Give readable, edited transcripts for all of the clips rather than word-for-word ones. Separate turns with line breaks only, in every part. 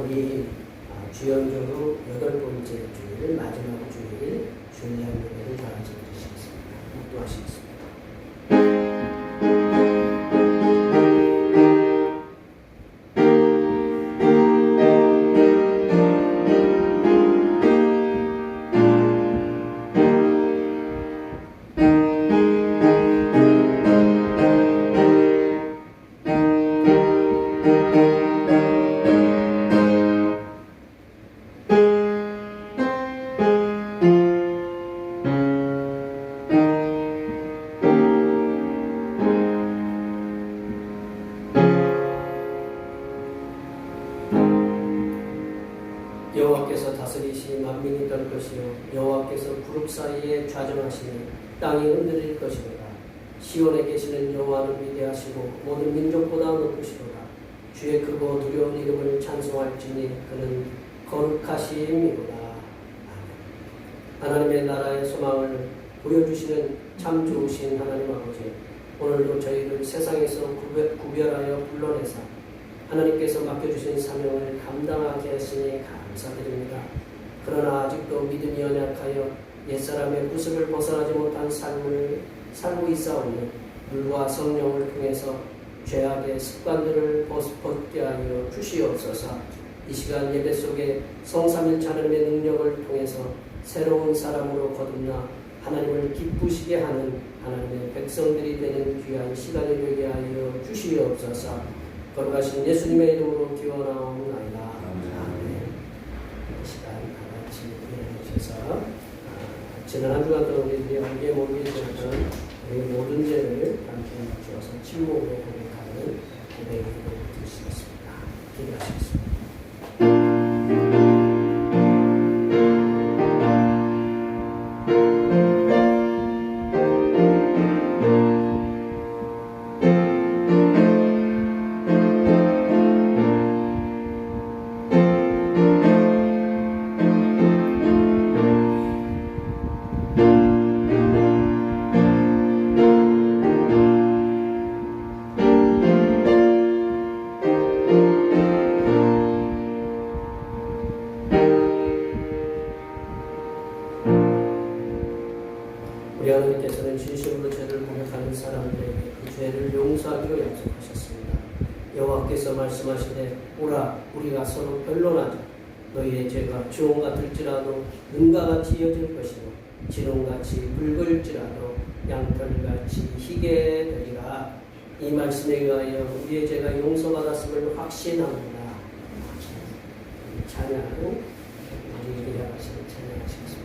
우리 주연교로 8번째 주일, 마지막 주일 주일날 예배를 다 같이 드리시겠습니다. 묵도하시겠습니다. 여호와께서 다스리시니 만민이 떨 것이요 여호와께서 구름 사이에 좌정하시니 땅이 흔들릴 것이로다. 시온에 계시는 여호와는 위대하시고 모든 민족보다 높으시로다. 주의 크고 두려운 이름을 찬송할지니 그는 거룩하심이로다. 하나님의 나라의 소망을 보여주시는 참 좋으신 하나님 아버지, 오늘도 저희를 세상에서 구별하여 불러내사 하나님께서 맡겨주신 사명을 감당하게 했으니 감사드립니다. 그러나 아직도 믿음이 연약하여 옛사람의 구습을 벗어나지 못한 삶을 살고 있사오니 물과 성령을 통해서 죄악의 습관들을 벗게 하여 주시옵소서. 이 시간 예배 속에 성삼일체 하나님의 능력을 통해서 새로운 사람으로 거듭나 하나님을 기쁘시게 하는 하나님의 백성들이 되는 귀한 시간이 되게 하여 주시옵소서. 거룩하신 예수님의 이름으로 기원하옵나이다. 아멘. 이 시간 다 같이 일어나셔서 지난 한 주간 동안 우리들이 알게 모르게 되었던 우리 모든 죄를 함께 주어서 침묵으로 고백하는 예배를 드리시겠습니다. 기도하시겠습니다. 우리 하나님께서는 진심으로 죄를 고백하는 사람들에게 그 죄를 용서하기로 약속하셨습니다. 여호와께서 말씀하시되 오라 우리가 서로 변론하자. 너희의 죄가 주홍 같을지라도 은과 같이 이어질 것이고 진홍같이 붉을지라도 양털같이 희게 되리라. 이 말씀에 의하여 우리의 죄가 용서받았음을 확신합니다. 찬양하고 우리 기도하시는 찬양하시겠습니다.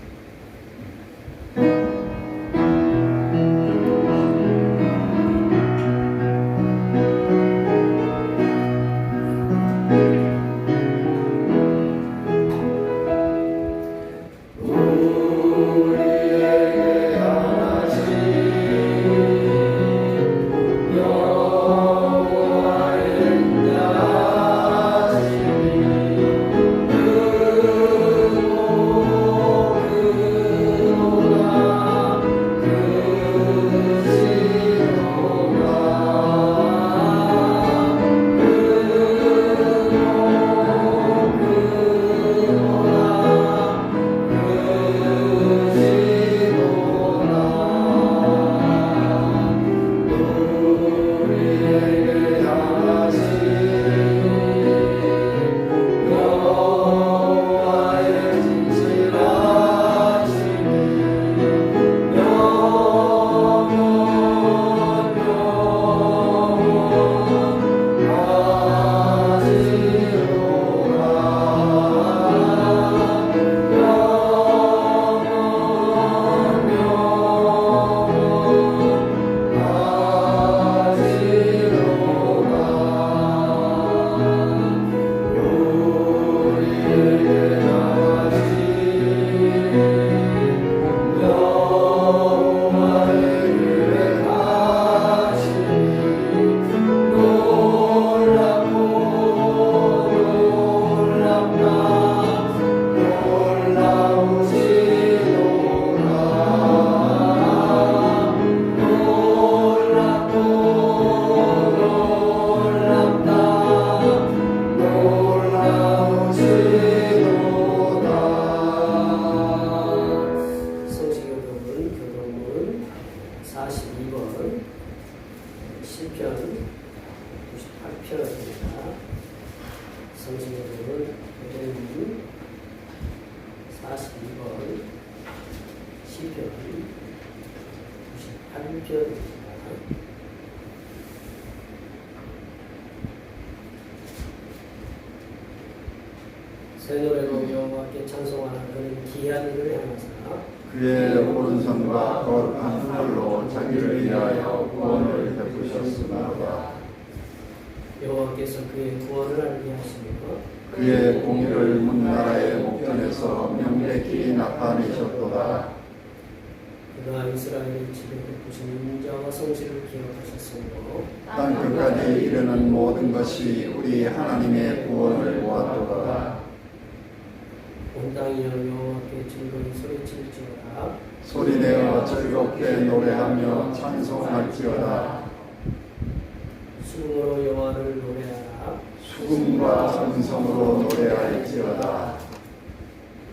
성경은 에레미 42번 시편 98편입니다. 새 노래로 여호와께 찬송하는 그는 기한 일을 행하사
그의 오른손과 거룩한 하늘로 자기를 위하여 구원을 베푸셨으나로다.
여호와께서 그의 구원을 알게 하시며
그의 공의를 문나라의 목전에서 명백히 나타내셨도다.
그가 이스라엘의 집에 베푸신 인자와 성실을 기억하셨으므로
땅 끝까지 이르는 모든 것이 우리 하나님의 구원을 보았도다.
온 땅이여 여호와께 즐거이 소리칠지어다.
소리내어 즐겁게 노래하며 찬송할지어다.
수금으로 여호와를 노래하라.
수금과 음성으로 노래할지어다.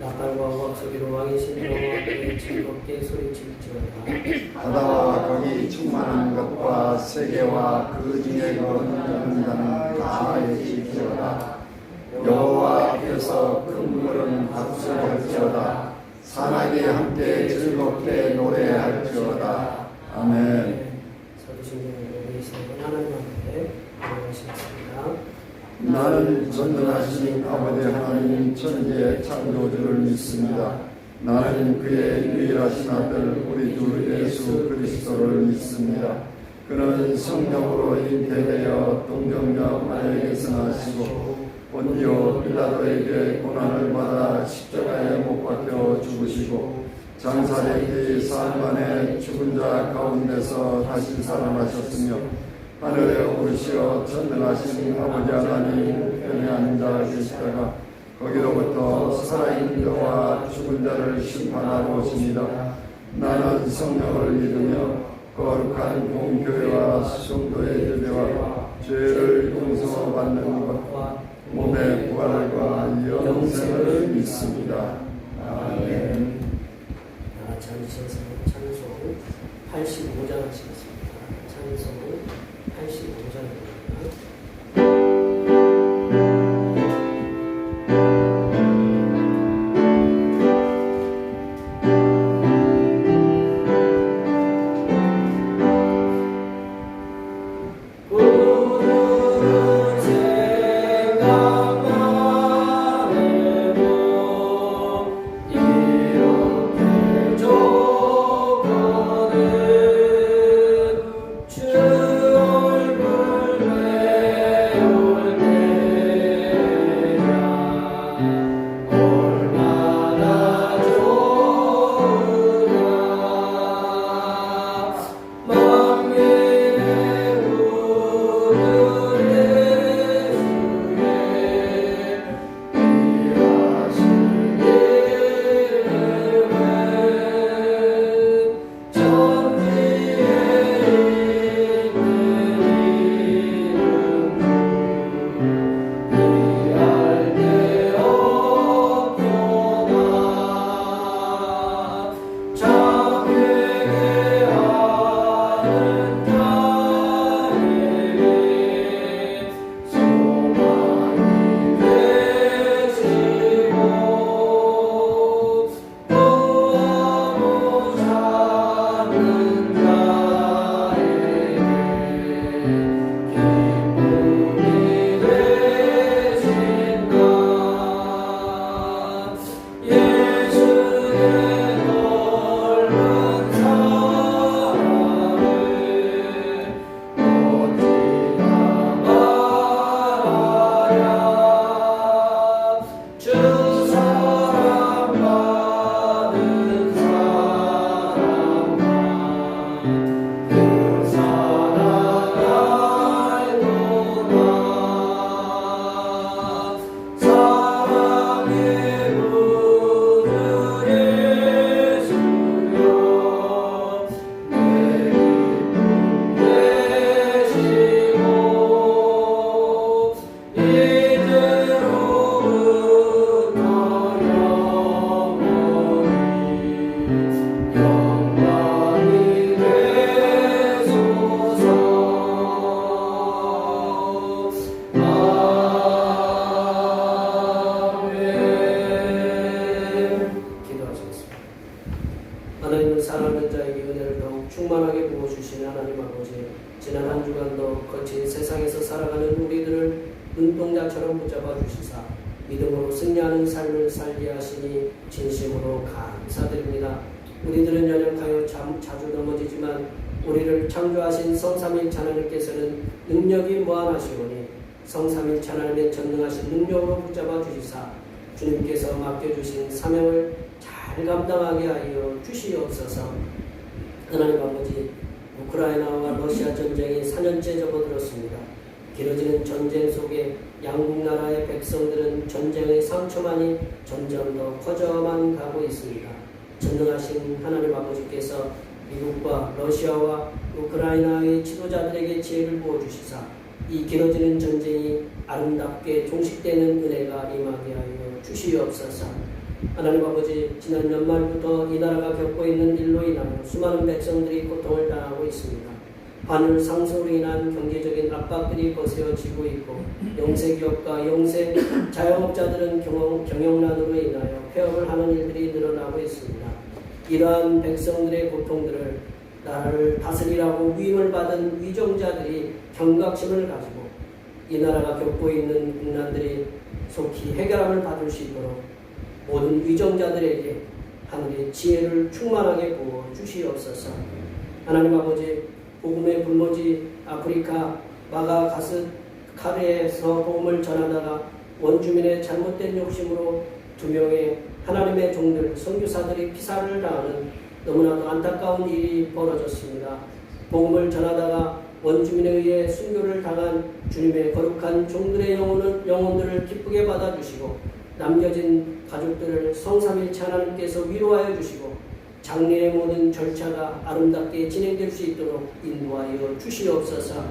나팔과 우악소리로 왕이신 여호와께 즐겁게 소리칠지어다.
바다와 거기 충만한 것과 세계와 그 중에 거하는 자는 다 외칠지어다. 여호와 앞에서 큰 물은 박수할지어다. 산악이 함께 즐겁게 노래할지어다. 아멘.
사도신경으로 계시는 하나님 앞에 고백하시겠습니다.
나는 전능하신 아버지 하나님 천지의 창조주를 믿습니다. 나는 그의 유일하신 아들 우리 주 예수 그리스도를 믿습니다. 그는 성령으로 잉태되어 동정녀 마리아에게서 나시고 본디오 빌라도에게 고난을 받아 십자가에 못 박혀 죽으시고 장사된 뒤 사흘 만에 죽은 자 가운데서 다시 살아나셨으며 하늘에 오르시어 전능하신 아버지 하나님 우편에 앉아 계시다가 거기로부터 살아있는 자와 죽은 자를 심판하러 오십니다. 나는 성령을 믿으며 거룩한 공교회와 성도의 예배와 죄를 용서받는 것과 몸의 부활과 영생을 믿습니다. 아멘.
다 앉으셔서 찬송 85장 하시겠습니다. 찬송 85장입니다.
주
지난 한 주간도 거친 세상에서 살아가는 우리들을 눈동자처럼 붙잡아 주시사 믿음으로 승리하는 삶을 살게 하시니 진심으로 감사드립니다. 우리들은 연약하여 자주 넘어지지만 우리를 창조하신 성삼일체 하나님께서는 능력이 무한하시오니 성삼일체 하나님의 전능하신 능력으로 붙잡아 주시사 주님께서 맡겨주신 사명을 잘 감당하게 하여 주시옵소서. 하나님 아버지, 우크라이나와 러시아 전쟁이 4년째 접어들었습니다. 길어지는 전쟁 속에 양국 나라의 백성들은 전쟁의 상처만이 점점 더 커져만 가고 있습니다. 전능하신 하나님 아버지께서 미국과 러시아와 우크라이나의 지도자들에게 지혜를 부어주시사 이 길어지는 전쟁이 아름답게 종식되는 은혜가 임하게 하여 주시옵소서. 하나님 아버지, 지난 연말부터 이 나라가 겪고 있는 일로 인하여 수많은 백성들이 고통을 당하고 있습니다. 환율 상승으로 인한 경제적인 압박들이 거세어지고 있고 영세기업과 영세 자영업자들은 경영난으로 인하여 폐업을 하는 일들이 늘어나고 있습니다. 이러한 백성들의 고통들을 나라를 다스리라고 위임을 받은 위정자들이 경각심을 가지고 이 나라가 겪고 있는 국난들이 속히 해결함을 받을 수 있도록 모든 위정자들에게 하늘의 지혜를 충만하게 부어 주시옵소서. 하나님 아버지, 복음의 불모지 아프리카 마가가스카르에서 복음을 전하다가 원주민의 잘못된 욕심으로 2명의 하나님의 종들 선교사들이 피살을 당하는 너무나도 안타까운 일이 벌어졌습니다. 복음을 전하다가 원주민에 의해 순교를 당한 주님의 거룩한 종들의 영혼들을 기쁘게 받아주시고 남겨진 가족들을 성삼일체 하나님께서 위로하여 주시고 장례의 모든 절차가 아름답게 진행될 수 있도록 인도하여 주시옵소서.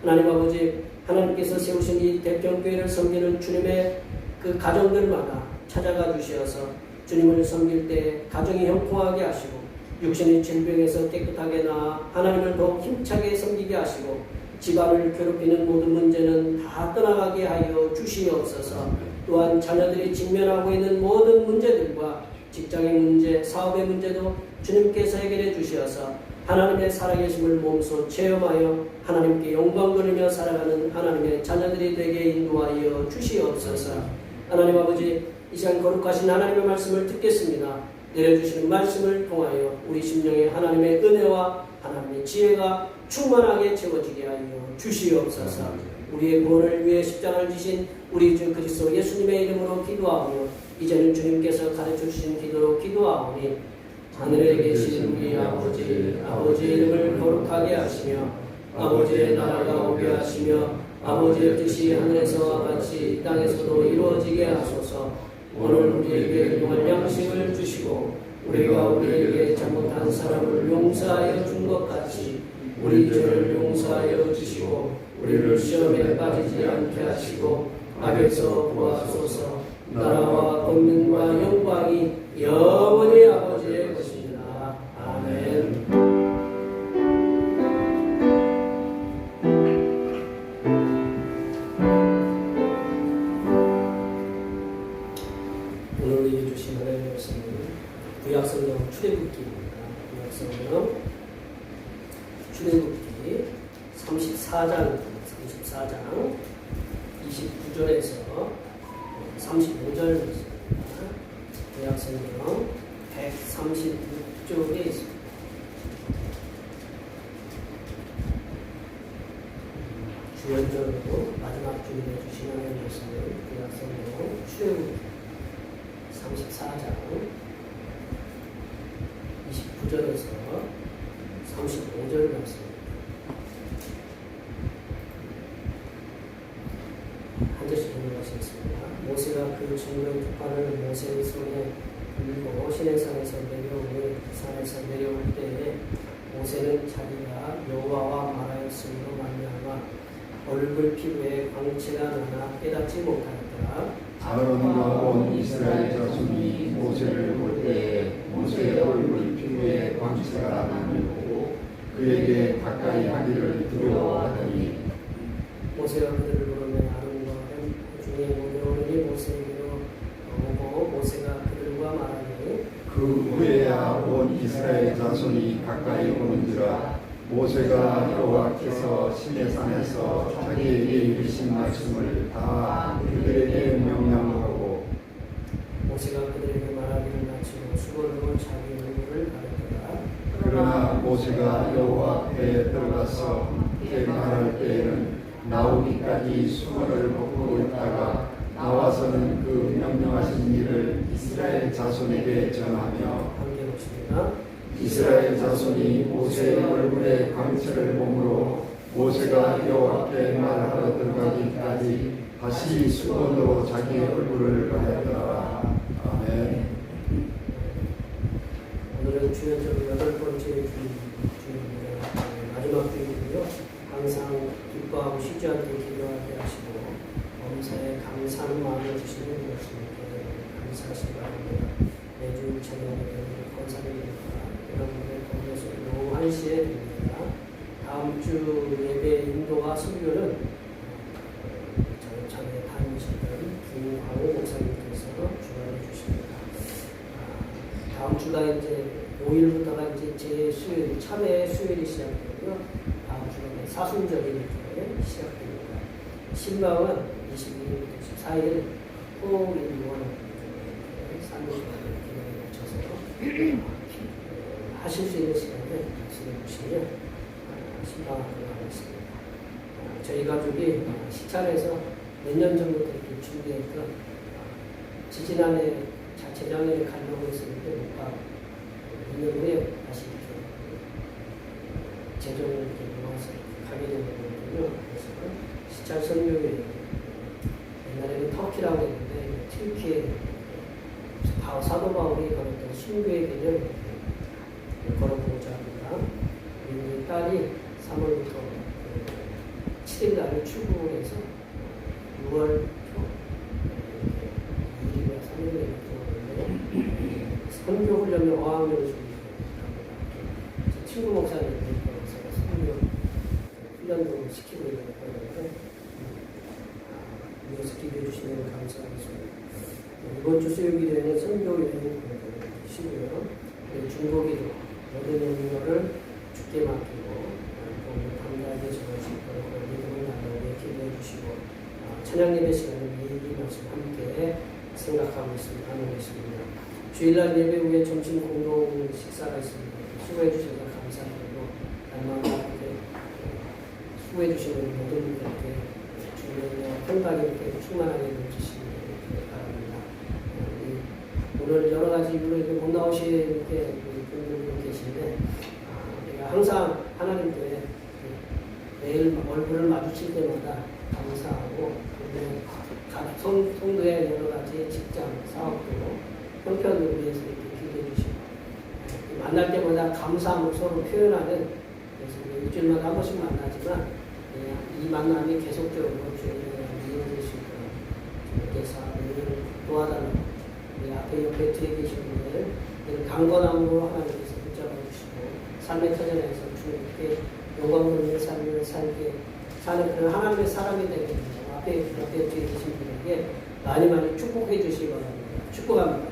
하나님 아버지, 하나님께서 세우신 이 대평교회를 섬기는 주님의 그 가정들마다 찾아가 주시어서 주님을 섬길 때 가정이 형통하게 하시고 육신의 질병에서 깨끗하게 나아 하나님을 더욱 힘차게 섬기게 하시고 집안을 괴롭히는 모든 문제는 다 떠나가게 하여 주시옵소서. 또한 자녀들이 직면하고 있는 모든 문제들과 직장의 문제, 사업의 문제도 주님께서 해결해 주시어서 하나님의 살아계심을 몸소 체험하여 하나님께 영광 돌리며 살아가는 하나님의 자녀들이 되게 인도하여 주시옵소서. 하나님 아버지, 이 시간 거룩하신 하나님의 말씀을 듣겠습니다. 내려주시는 말씀을 통하여 우리 심령에 하나님의 은혜와 하나님의 지혜가 충만하게 채워지게 하여 주시옵소서. 우리의 구원을 위해 십자가를 지신 우리 주 그리스도 예수님의 이름으로 기도하며 이제는 주님께서 가르쳐주신 기도로 기도하오니 하늘에 계신 우리 아버지, 아버지의 이름을 거룩하게 하시며 아버지의 나라가 오게 하시며 아버지의 뜻이 하늘에서와 같이 이 땅에서도 이루어지게 하소서. 오늘 우리에게 일용할 양식을 주시고 우리가 우리에게 잘못한 사람을 용서하여 준 것 같이 우리 죄를 용서하여 주시고 우리를 시험에 빠지지 않게 하시고 악에서 구하소서. 나라와 권능과 영광이 영원히 아버지의 것입니다. 아멘. 오늘 읽어주신 하나님의 말씀은 구약성경 출애굽기입니다. 구약성경 출애굽기 34장 29절에서 35절 말씀입니다. 구약성경 136쪽에 있습니다. 주연적으로 마지막 주님의 주신 하나님의 말씀을 구약성경 출애굽기 34장 29절에서 35절 말씀입니다. 한 절씩 읽어보시겠습니다. 모세가 그 증거의 깃발을 모세의 손에 들고 시내산에서 내려오니 산에서 내려올 때에 모세는 자기가 여호와와 말하였으므로 말미암아 얼굴 피부에 광채가 나나 깨닫지 못하였더라.
아론과 온 이스라엘 자손이 모세를 볼 때에 모세의 얼굴 피부에 광채가 나는 보고 그에게 가까이 하기를 두려워하더니
모세가 그들을 부르며 아론과 형 중에 모여오니 모세에게로 오고 모세가 그들과 말하니
그 후에야 온 이스라엘 자손이 가까이 오는지라 모세가 여호와께서 시내산에서 자기에게 이르신 말씀을 다 그들에게 명령하고
모세가 그들에게 말하기를 마치고 수건으로 자기 얼굴을 가렸더라.
그러나 모세가 여호와 앞에 들어가서 함께 말할 때에는 나오기까지 수건을 벗고 있다가 나와서는 그 명령하신 일을 이스라엘 자손에게 전하며
함께 봅시다.
이스라엘 자손이 모세의 얼굴에 광채를 보므로 모세가 여호와께 말하러 들어가기까지 다시 수건으로 자기 얼굴을 가렸더라. 아멘.
오늘은 주연적으로 8번째 주일입니다. 마지막 주일이고요. 항상 기뻐하고 쉬지 않게 기도하게 하시고 범사에 감사하는 마음을 주시는 것입니다. 감사하시기 바랍니다. 매주 저녁에 권사님입니다. 여러분의 동네에서 오후 1시에 됩니다. 다음 주 예배 인도와 설교는 저희 장에 다니시던 김광호 목사님께서 주관해 주십니다. 다음 주가 이제 5일부터가 이제 제 수요일, 참회 수요일이 시작되고요. 다음 주는 사순절이 이렇게 시작됩니다. 신방은 22일부터 14일 토요일, 유월 3일 이렇게 맞춰서 하실 수 있는 시간에 말씀해 주시면 신방을 하겠습니다. 저희 가족이 시찰에서 몇 년 전부터 이렇게 준비했던 지지난해 재작년에 가려고 했었는데 못 가고 몇 년 후에 다시 이렇게 재정을 이렇게 모아서 가게 된 거거든요. 그래서 시찰 선교회 옛날에는 터키라고 했는데 튀르키예 사도 바울이 걸었던 순교의 길을 걸어보고자 합니다. 우리 딸이 3월부터 7일 날을 출국을 해서 6월 초 2일이나 3일에 이렇게 선교 훈련을 어학연을 준비합니다. 친구 목사님이 선교 훈련도 시키고 있는 거예요. 위에서 기도해 주시면 감사하겠습니다. 이번 주 수요 기도에는 선교 여행 시고요. 중고기도 모든 영역을 주께 맡기고 담대하게 전하실 거라고 믿음을 나누게 기도해 주시고 찬양 예배 시간에 미리 말씀 함께 생각하고 있습니다. 나누고 있습니다. 주일날 예배 후에 점심 공동 식사가 있습니다. 수고해 주셔서 감사드리고 날마다 이렇게 수고해 주시는 모든 분들께 주님의 평강이 이렇게 충만하게 넘치시기 바랍니다. 오늘 여러 가지 이유로 못 나오신 이렇게 분들도 계신데 우리가 항상 하나님께 매일 얼굴을 마주칠 때마다 감사하고 각 성도의 여러 가지 직장, 사업도 형편을 위해서 이렇게 기도해 주시고 만날 때마다 감사함을 서로 표현하는 그래서 일주일마다 한 번씩 만나지만 이 만남이 계속적으로 주님의 이루어질 주님께서 우리를 도와달라고 우리 앞에 옆에 뒤에 계신 분들 강건함으로 하나님께서 붙잡아 주시고 삶의 터전에서 주님께 영광 돌리는 삶을 살게 사는 그런 하나님의 사람이 되게 됩니다. 앞에 뒤에 계신 분에게 많이 축복해 주시기 바랍니다. 축복합니다.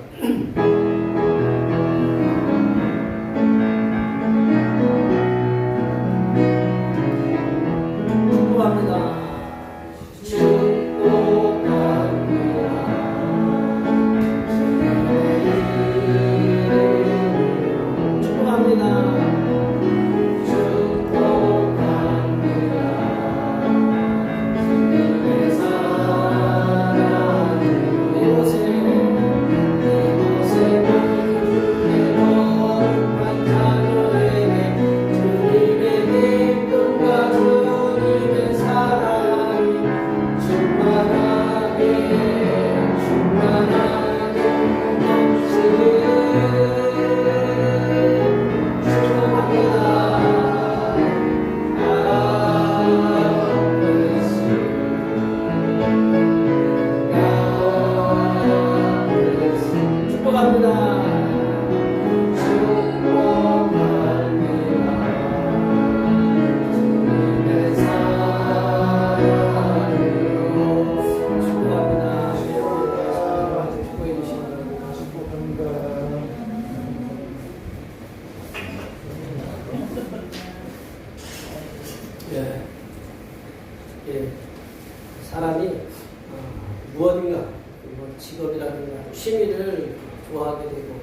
직업이라든가 취미를 좋아하게 되고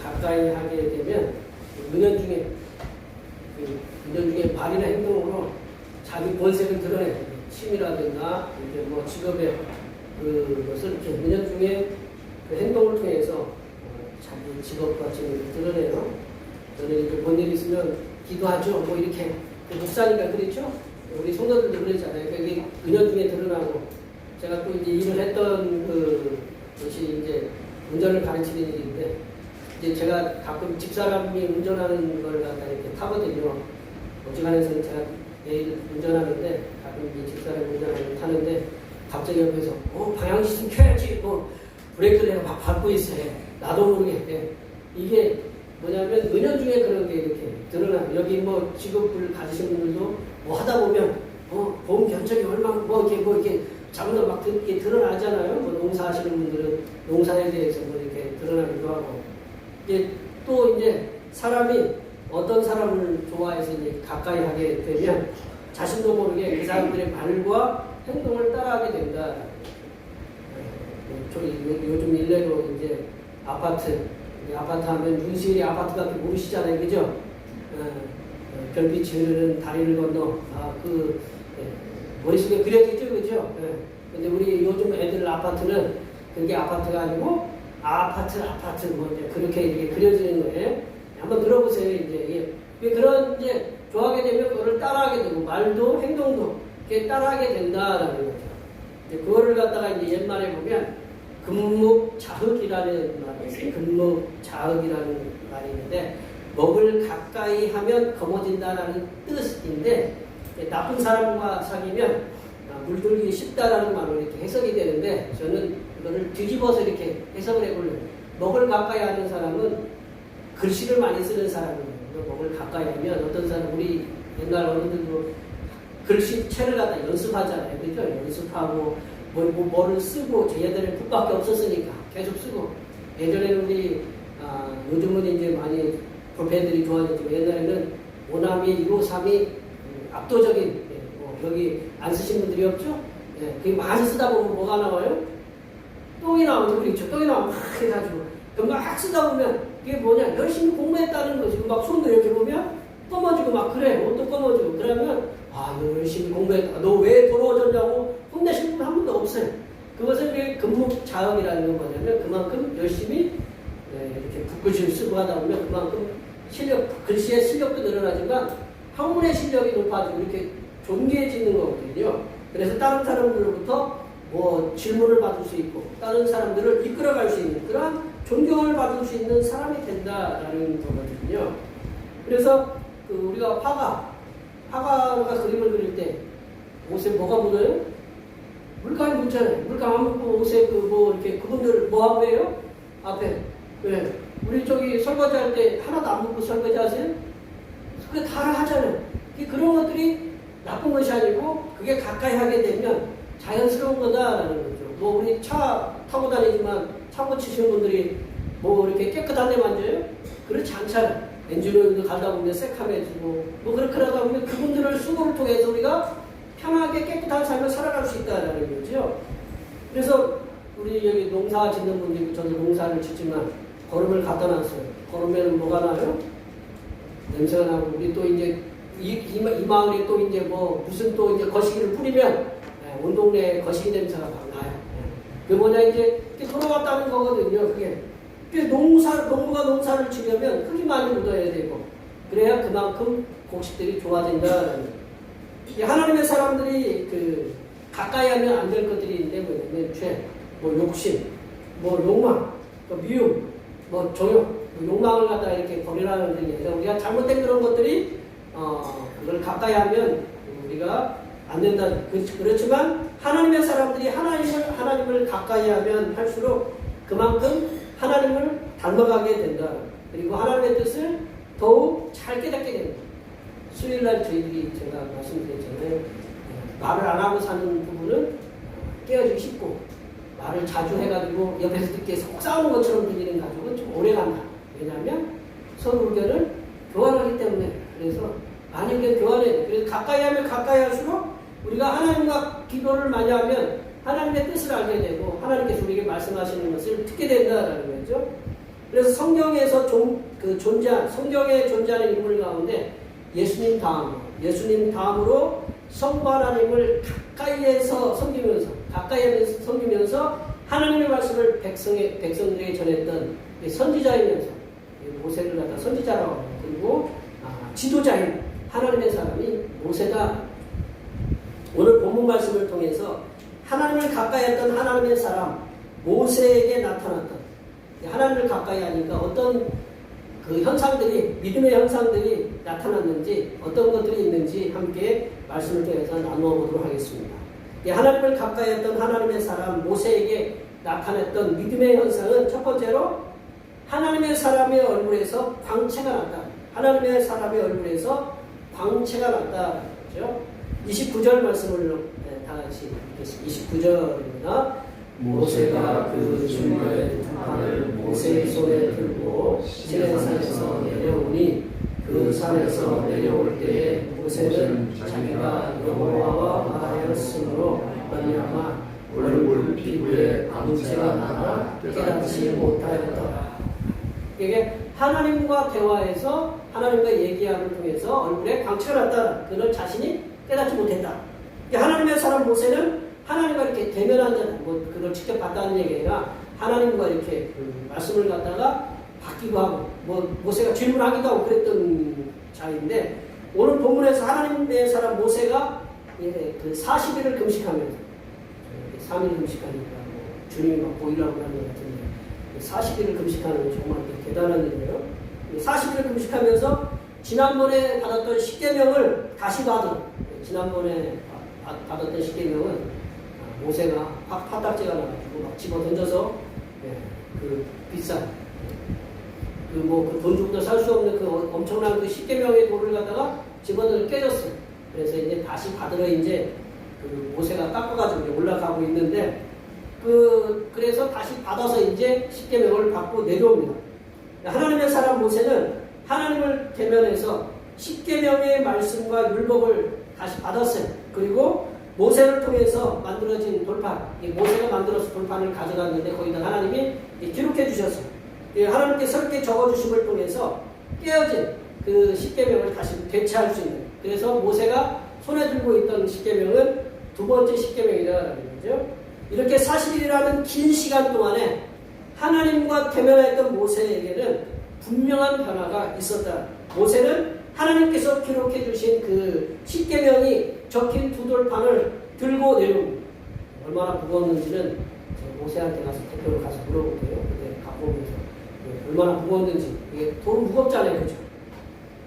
가까이 하게 되면 은연중에 말이나 행동으로 자기 본색을 드러내요. 취미라든가 이제 뭐 직업의 그것을 이렇게 은연중에 그 행동을 통해서 자기 직업과 취미를 드러내요. 저는 이렇게 본 일 있으면 기도하죠. 뭐 이렇게 목사니까 그렇죠. 우리 성도들도 그러잖아요. 그게 은연중에 드러나고 제가 또 이제 일을 했던 그것이 이제 운전을 가르치는 일인데 이제 제가 가끔 집사람이 운전하는 걸 갖다 이렇게 타거든요. 어지간해서는 제가 매일 운전하는데 가끔 이제 집사람이 운전하는 걸 타는데 갑자기 옆에서 방향시동 켜야지 브레이크를 막 밟고 있어요. 나도 모르게. 이게 뭐냐면 은연중에 그런 게 이렇게 드러나요. 여기 뭐 직업을 가지신 분들도 뭐 하다 보면 보험 견적이 얼마 이렇게 자문도 막 이렇게 드러나잖아요. 뭐 농사하시는 분들은 농사에 대해서 뭐 이렇게 드러나기도 하고. 또 이제 사람이 어떤 사람을 좋아해서 이제 가까이 하게 되면 자신도 모르게 그 사람들의 말과 행동을 따라하게 된다. 요즘 일례로 이제 아파트 하면 윤시일이 아파트 같게 모르시잖아요, 그죠? 별빛이 흐르는 다리를 건너 머릿속에 그려지죠, 그죠? 근데 우리 요즘 애들 아파트는 그게 아파트가 아니고 아파트 뭐 이제 그렇게 이렇게 그려지는 거예요. 한번 들어보세요. 이제 그런 이제 좋아하게 되면 그거를 따라하게 되고 말도 행동도 이렇게 따라하게 된다라는 거죠. 그거를 갖다가 이제 옛말에 보면 금묵자흑이라는 말이 있어요. 금묵자흑이라는 말이 있는데 먹을 가까이 하면 검어진다라는 뜻인데 나쁜 사람과 사귀면 물들기 쉽다라는 말로 이렇게 해석이 되는데 저는 이거를 뒤집어서 이렇게 해석을 해볼래요. 먹을 가까이 하는 사람은 글씨를 많이 쓰는 사람이에요. 먹을 가까이 하면 어떤 사람 우리 옛날 어른들도 글씨체를 갖다 연습하잖아요. 그죠? 연습하고 뭐를 쓰고 쟤네들은 북밖에 없었으니까 계속 쓰고 예전에는 우리 요즘은 이제 많이 볼펜들이 좋아졌지만 옛날에는 5남이 1호 3이 압도적인 여기 안 쓰신 분들이 없죠? 그게 많이 쓰다 보면 뭐가 나와요? 똥이 나오죠. 그렇죠. 똥이 나오면 막 해가지고 막 쓰다 보면 그게 뭐냐 열심히 공부했다는 거지. 막 손도 이렇게 보면 검어지고 막 그래. 옷도 검어지고 그러면 너 열심히 공부했다. 너 왜 더러워졌냐고 혼내신 분 한 분도 없어요. 그것은 금묵자흑이라는 건 뭐냐면 그만큼 열심히 이렇게 붓글씨를 쓰고 하다 보면 그만큼 글씨의 실력도 늘어나지만 학문의 실력이 높아지고 이렇게 존귀해지는 거거든요. 그래서 다른 사람들로부터 뭐 질문을 받을 수 있고 다른 사람들을 이끌어갈 수 있는 그런 존경을 받을 수 있는 사람이 된다라는 거거든요. 그래서 우리가 화가가 그림을 그릴 때 옷에 뭐가 묻어요? 물감이 묻잖아요. 물감 안 묻고 옷에 이렇게 그분들 뭐 하고 해요? 앞에 왜? 우리 저기 설거지할 때 하나도 안 묻고 설거지 하세요? 그게 다 하잖아요. 그런 것들이 나쁜 것이 아니고 그게 가까이 하게 되면 자연스러운 거다라는 거죠. 뭐 우리 차 타고 다니지만 차 고치시는 분들이 뭐 이렇게 깨끗한 데 만져요? 그렇지 않잖아요. 엔진오일도 가다 보면 새카매지고 뭐 그렇게 하다 보면 그분들을 수고를 통해서 우리가 편하게 깨끗한 삶을 살아갈 수 있다라는 거죠. 그래서 우리 여기 농사 짓는 분들이 저도 농사를 짓지만 거름을 갖다 놨어요. 거름에는 뭐가 나요? 냄새가 나고 우리 또 이제 이 마을에 또 이제 뭐 무슨 또 이제 거시기를 뿌리면 온 동네에 거시기 냄새가 막 나요. 그게 뭐냐 이제 돌아왔다는 거거든요. 그게 농부가 농사를 지려면 흙이 많이 묻어야 되고 그래야 그만큼 곡식들이 좋아진다. 하나님의 사람들이 가까이 하면 안 될 것들이 있는데 뭐냐면 죄, 뭐 욕심, 뭐 욕망, 뭐 미움, 뭐 정욕, 욕망을 갖다가 이렇게 버리라는 얘기예요. 우리가 잘못된 그런 것들이 그걸 가까이 하면 우리가 안 된다. 그렇지만 하나님의 사람들이 하나님을 가까이 하면 할수록 그만큼 하나님을 닮아가게 된다. 그리고 하나님의 뜻을 더욱 잘 깨닫게 됩니다. 수요일날 저희들이 제가 말씀드렸잖아요. 말을 안 하고 사는 부분은 깨어지기 쉽고 말을 자주 해가지고 옆에서 듣기에 속 싸우는 것처럼 들리는 가족은 좀 오래 간다. 왜냐하면 서로 의견을 교환하기 때문에. 그래서 많이 의견 교환해야 돼. 그래서 가까이 하면 가까이 할수록 우리가 하나님과 기도를 많이 하면 하나님의 뜻을 알게 되고 하나님께서 우리에게 말씀하시는 것을 듣게 된다라는 거죠. 그래서 성경에서 성경에 존재하는 인물 가운데 예수님 다음으로 성부 하나님을 가까이에서 섬기면서 하나님의 말씀을 백성들에게 전했던 선지자이면서 모세를 갖다 선지자라고 하고, 그리고 지도자인 하나님의 사람이 모세다. 오늘 본문 말씀을 통해서 하나님을 가까이 했던 하나님의 사람 모세에게 나타났던, 하나님을 가까이 하니까 어떤 그 현상들이, 믿음의 현상들이 나타났는지, 어떤 것들이 있는지 함께 말씀을 통해서 나누어 보도록 하겠습니다. 하나님을 가까이 했던 하나님의 사람 모세에게 나타났던 믿음의 현상은 첫 번째로 하나님의 사람의 얼굴에서 광채가 났다. 하나님의 사람의 얼굴에서 광채가 났다. 그렇죠? 29절 말씀을 다 같이 읽겠습니다. 29절입니다. 모세가 그 중간의 판을 모세의 손에 들고 시내산에서 내려오니 그 산에서 내려올 때에 모세는 자기가 여호와와 말하였으므로 말미암아 얼굴 피부에 광채가 나나 깨닫지 못하였더라. 이게 하나님과 대화에서 하나님과 얘기함을 통해서 얼굴에 광채가 났다. 그를 자신이 깨닫지 못했다. 하나님의 사람 모세는 하나님과 이렇게 대면한다는, 그걸 직접 봤다는 얘기 아니라 하나님과 이렇게 말씀을 갖다가 바뀌고 하고, 모세가 질문하기도 하고 그랬던 자인데, 오늘 본문에서 하나님의 사람 모세가 그 40일을 금식하면서, 3일 금식하니까 주님이 막 보이라고 하는 것 같은데, 40일을 금식하는 게 정말 대단한 일이에요. 40일을 금식하면서 지난번에 받았던 십계명을 다시 지난번에 받았던 십계명은 모세가 파딱지가 나가지고 막 집어 던져서 그 비싼 그 돈 주고도 살 수 없는 그 엄청난 그 십계명의 돌을 갖다가 집어넣어 깨졌어요. 그래서 이제 다시 받으러 이제 그 모세가 깎아가지고 올라가고 있는데 그래서 다시 받아서 이제 십계명을 받고 내려옵니다. 하나님의 사람 모세는 하나님을 대면해서 십계명의 말씀과 율법을 다시 받았어요. 그리고 모세를 통해서 만들어진 돌판, 모세가 만들어서 돌판을 가져갔는데 거기다 하나님이 기록해 주셨어요. 하나님께서 이렇게 적어주심을 통해서 깨어진 그 십계명을 다시 되찾을 수 있는, 그래서 모세가 손에 들고 있던 십계명은 두 번째 십계명이라는 거죠. 이렇게 40일이라는 긴 시간 동안에 하나님과 대면했던 모세에게는 분명한 변화가 있었다. 모세는 하나님께서 기록해 주신 그 십계명이 적힌 두 돌판을 들고 내려옵니다. 얼마나 무거웠는지는 모세한테 가서 대표로 가서 물어볼게요. 그때 갖고 오면서 얼마나 무거웠는지. 이게 돌은 무겁잖아요, 그렇죠?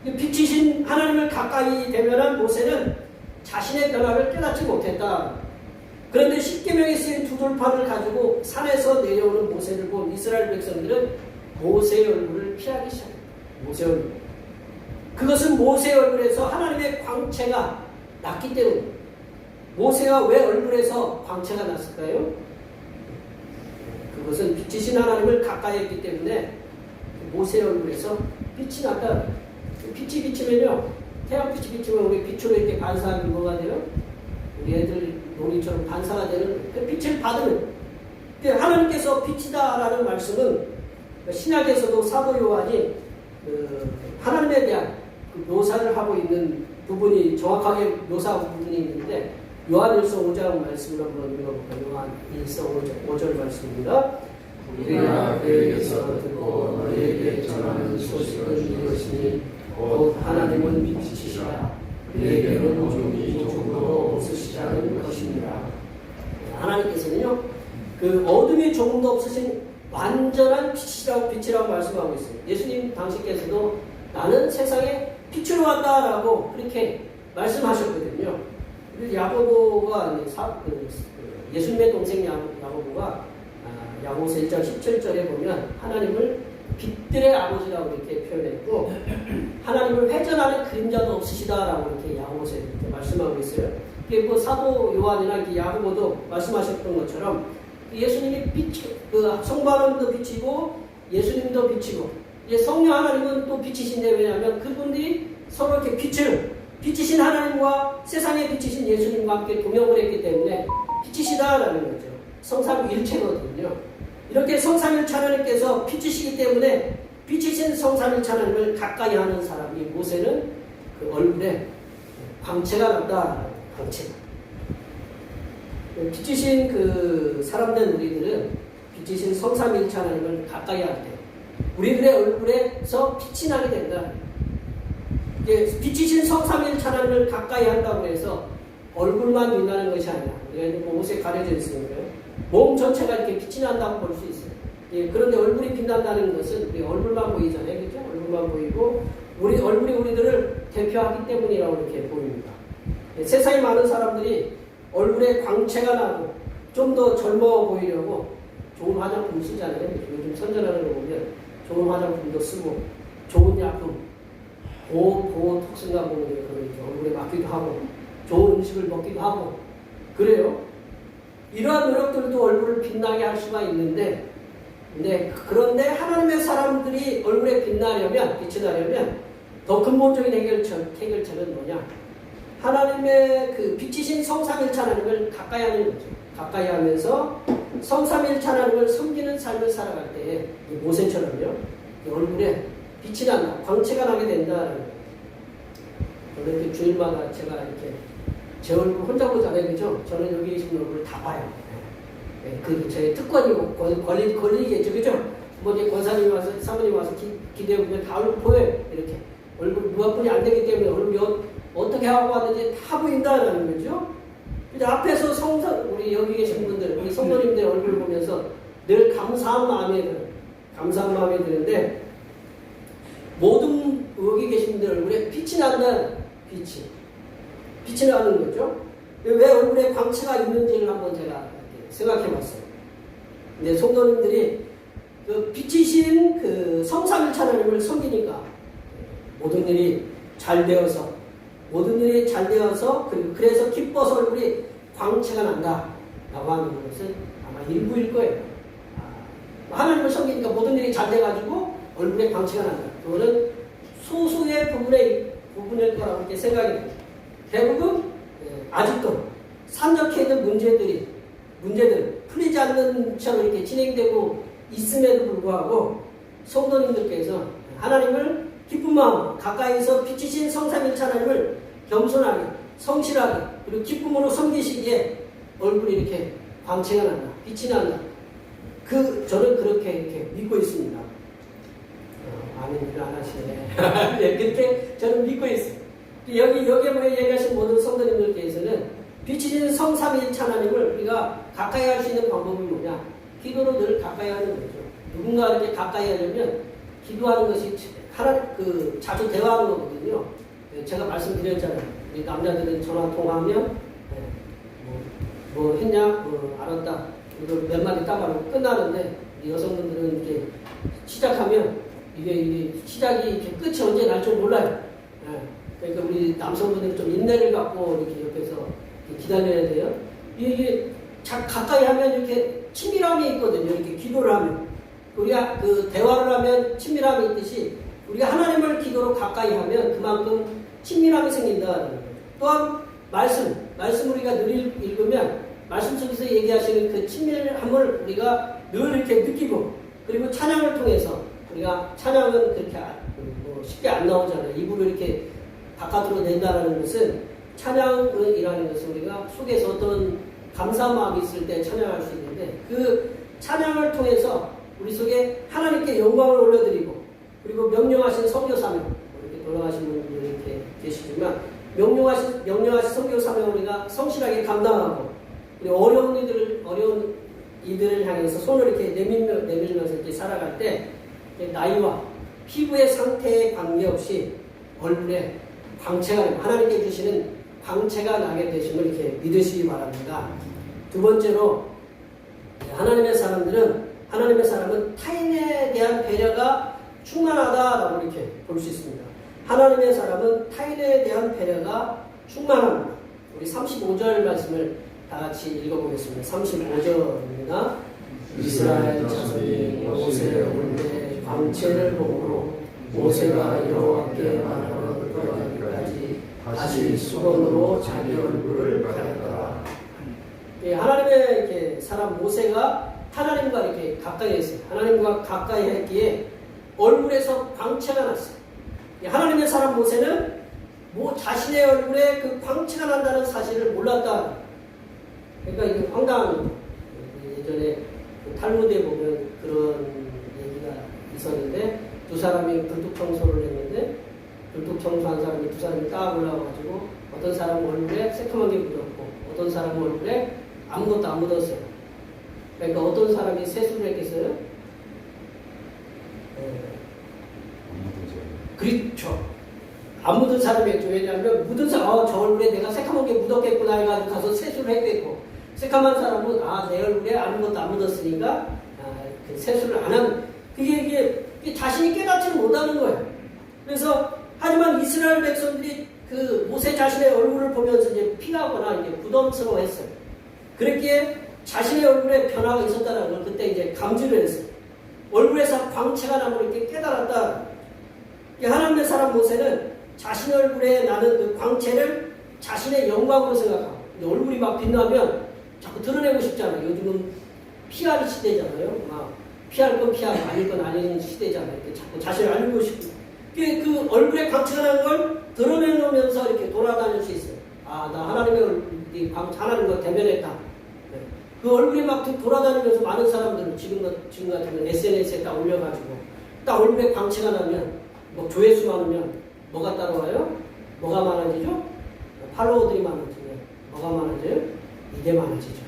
빛이신 하나님을 가까이 대면한 모세는 자신의 변화를 깨닫지 못했다. 그런데 십계명에 쓰인 두 돌판을 가지고 산에서 내려오는 모세를 본 이스라엘 백성들은 모세의 얼굴을 피하기 시작합니다. 모세의 얼굴. 그것은 모세의 얼굴에서 하나님의 광채가 났기 때문입니다. 모세가 왜 얼굴에서 광채가 났을까요? 그것은 빛이신 하나님을 가까이 했기 때문에 모세의 얼굴에서 빛이 났다. 빛이 비치면요, 태양빛이 비치면 우리 빛으로 이렇게 반사하는 뭐가 돼요? 우리 애들 놀이처럼 반사가 되는 그 빛을 받으면, 하나님께서 빛이다라는 말씀은 신약에서도 사도 요한이 하나님에 대한 그 묘사를 하고 있는 부분이, 정확하게 묘사하고 부분이 있는데, 요한일서 5장 말씀을 한번 읽어볼까요? 요한일서 5절 말씀입니다.
우리가 그에게서 듣고 너희에게 전하는 소식은 이것이니 곧 하나님은 빛이시라. 그에게는 어둠이 조금도 없으시지 않은 것입니다.
하나님께서는요, 그 어둠이 조금도 없으신 완전한 빛이라고 말씀하고 있어요. 예수님 당시께서도 나는 세상에 빛으로 왔다라고 그렇게 말씀하셨거든요. 야고보가 예수님의 동생 야고보가 야고보서 1장 17절에 보면 하나님을 빛들의 아버지라고 이렇게 표현했고, 하나님을 회전하는 그림자도 없으시다라고 이렇게 야고보서에 이렇게 말씀하고 있어요. 그 사도 요한이나 야고보도 말씀하셨던 것처럼 예수님이 성부 하나님도 빛이고 예수님도 빛이고, 성령 하나님은 또 빛이신데, 왜냐하면 그분들이 서로 이렇게 빛이신 하나님과 세상에 빛이신 예수님과 함께 동역을 했기 때문에 빛이시다라는 거죠. 성삼일체거든요. 이렇게 성삼일체 하나님께서 빛이시기 때문에 빛이신 성삼일체 하나님을 가까이 하는 사람이 모세는 그 얼굴에 광채가 났다. 광채가. 빛이신 그 사람된 우리들은 빛이신 성삼일체 하나님을 가까이 할 때 우리들의 얼굴에서 빛이 나게 된다. 빛이신 성삼일체 하나님을 가까이 한다고 해서 얼굴만 빛나는 것이 아니라 우리가 이제 옷에 가려져 있으니까요. 몸 전체가 이렇게 빛이 난다고 볼 수 있어요. 예, 그런데 얼굴이 빛난다는 것은 우리 얼굴만 보이잖아요. 그렇죠? 얼굴만 보이고 우리 얼굴이 우리들을 대표하기 때문이라고 이렇게 보입니다. 예, 세상에 많은 사람들이 얼굴에 광채가 나고 좀 더 젊어 보이려고 좋은 화장품 쓰잖아요. 요즘 선전하는 거 보면 좋은 화장품도 쓰고 좋은 약품, 보톡스인가 보면 이렇게 얼굴에 맞기도 하고 좋은 음식을 먹기도 하고 그래요. 이러한 노력들도 얼굴을 빛나게 할 수가 있는데 그런데 하나님의 사람들이 얼굴에 빛이 나려면 더 근본적인 해결책은 뭐냐? 하나님의 그 빛이신 성삼일체 하나님을 가까이 하는 거죠. 가까이 하면서 성삼일체 하나님을 섬기는 삶을 살아갈 때에 모세처럼요. 얼굴에 빛이 난다. 광채가 나게 된다는 거예요. 이렇게 주일마다 제가 이렇게 제 얼굴 혼자 보잖아요. 그죠? 저는 여기 계신 얼굴을 다 봐요. 그 제 특권이고 권리겠죠. 그죠? 뭐 이제 권사님이 와서 사모님이 와서 기대해 보면 다 얼굴 보여요. 이렇게 얼굴 누가뿐이 안 되기 때문에 얼굴이 어떻게 하고 왔는지 다 보인다는 거죠. 근데 앞에서 우리 여기 계신 분들, 우리 성도님들 얼굴 보면서 늘 감사한 마음이 드는데 모든 여기 계신 분들 얼굴에 빛이 난다는 빛이 나는 거죠. 왜 얼굴에 광채가 있는지를 한번 제가 생각해 봤어요. 근데 성도님들이 그 빛이신 그 성삼일체 하나님을 섬기니까 모든 일이 잘 되어서 그래서 기뻐서 얼굴이 광채가 난다라고 하는 것은 아마 일부일 거예요. 하나님을 섬기니까 모든 일이 잘 돼가지고 얼굴에 광채가 난다. 그거는 소수의 부분일 거라고 이렇게 생각이 됩니다. 대부분 아직도 산적해 있는 문제들 풀리지 않는 처럼 이렇게 진행되고 있음에도 불구하고 성도님들께서 하나님을 기쁜 마음 가까이서 빛이신 성삼일체 하나님을 겸손하게 성실하게 그리고 기쁨으로 섬기시기에 얼굴이 이렇게 광채가 난다. 빛이 난다. 저는 그렇게 이렇게 믿고 있습니다. 아멘을 안 하시네. 네, 그렇게 저는 믿고 있어요. 여기에 뭐 얘기하신 모든 성도님들께서는 빛이신 성삼일체 하나님을 우리가 가까이 할 수 있는 방법이 뭐냐? 기도로 늘 가까이 하는 거죠. 누군가 이렇게 가까이 하려면 기도하는 것이 자주 대화하는 거거든요. 제가 말씀드렸잖아요. 우리 남자들은 전화 통화하면 뭐 했냐? 알았다. 이거 몇 마디 따가지고 끝나는데 여성분들은 이렇게 시작하면 이게 시작이 이렇게 끝이 언제 날 줄 몰라요. 그러니까 우리 남성분들은 좀 인내를 갖고 이렇게 옆에서 이렇게 기다려야 돼요. 이게 가까이 하면 이렇게 친밀함이 있거든요. 이렇게 기도를 하면. 우리가 그 대화를 하면 친밀함이 있듯이 우리가 하나님을 기도로 가까이 하면 그만큼 친밀함이 생긴다는 거예요. 또한 말씀 우리가 늘 읽으면 말씀 속에서 얘기하시는 그 친밀함을 우리가 늘 이렇게 느끼고 그리고 찬양을 통해서 우리가 찬양은 그렇게 쉽게 안 나오잖아요. 입으로 이렇게 바깥으로 낸다는 것은 찬양이라는 것은 우리가 속에서 어떤 감사한 마음이 있을 때 찬양할 수 있는데 그 찬양을 통해서 우리 속에 하나님께 영광을 올려드리고 그리고 명령하신 선교사명 이렇게 돌아가신 분들이 이렇게 계시지만 명령하신 선교사명을 우리가 성실하게 감당하고 그리고 어려운 이들을 향해서 손을 이렇게 내밀면서 이렇게 살아갈 때 나이와 피부의 상태에 관계없이 얼굴에 광채가 하나님께 주시는 광채가 나게 되심을 이렇게 믿으시기 바랍니다. 두 번째로 하나님의 사람은 타인에 대한 배려가 충만하다라고 이렇게 볼 수 있습니다. 하나님의 사람은 타인에 대한 배려가 충만합니다. 우리 35절 말씀을 다 같이 읽어보겠습니다. 35절입니다. 이스라엘 자손이 모세의 얼굴에 광채를 보고 모세가 여호와께 말하러 들어가기까지 다시 수건으로 자기 얼굴을 가렸더라. 예, 하나님의 이렇게 사람 모세가 하나님과 이렇게 가까이 했어요. 하나님과 가까이 했기에 얼굴에서 광채가 났어요. 예, 하나님의 사람 모세는 자신의 얼굴에 그 광채가 난다는 사실을 몰랐다. 그러니까 이게 황당한 거예요. 예전에 그 탈무드에 보면 그런 얘기가 있었는데 두 사람이 불뚝 청소를 했는데 불뚝 청소한 사람이 두 사람이 딱 올라와가지고 어떤 사람은 얼굴에 새카만 게 묻었고 어떤 사람은 얼굴에 아무것도 안 묻었어요. 그러니까 어떤 사람이 세수를 했겠어요? 그렇죠. 안 묻은 사람이었죠. 왜냐하면 묻은 사람, 저 얼굴에 내가 새카만 게 묻었겠구나 해가지고 가서 세수를 했겠고 새카만 사람은 내 얼굴에 아무것도 안 묻었으니까 그 세수를 안 하는 이게 자신이 깨닫지를 못하는 거예요. 그래서 하지만 이스라엘 백성들이 그 모세 자신의 얼굴을 보면서 이제 피하거나 이제 부담스러워했어요. 그랬기에 자신의 얼굴에 변화가 있었다는 걸 그때 이제 감지를 했어요. 얼굴에서 광채가 나고 이렇게 깨달았다. 하나님의 사람 모세는 자신의 얼굴에 나는 그 광채를 자신의 영광으로 생각하고 얼굴이 막 빛나면 자꾸 드러내고 싶잖아요. 요즘은 PR 시대잖아요. 막 피할 건 피하고 아닐 건 아닌 시대잖아요. 이렇게 자꾸 자신을 알리고 싶고 그 얼굴에 광채가 나는 걸 드러내면서 이렇게 돌아다닐 수 있어요. 나 하나님의 하나님과 대면했다. 네. 그 얼굴이 막 돌아다니면서 많은 사람들은 지금 같은 SNS에 딱 올려가지고 딱 얼굴에 광채가 나면 조회수 많으면 뭐가 따라와요? 뭐가 많아지죠? 팔로워들이 많아지면 뭐가 많아져요? 이게 많아지죠.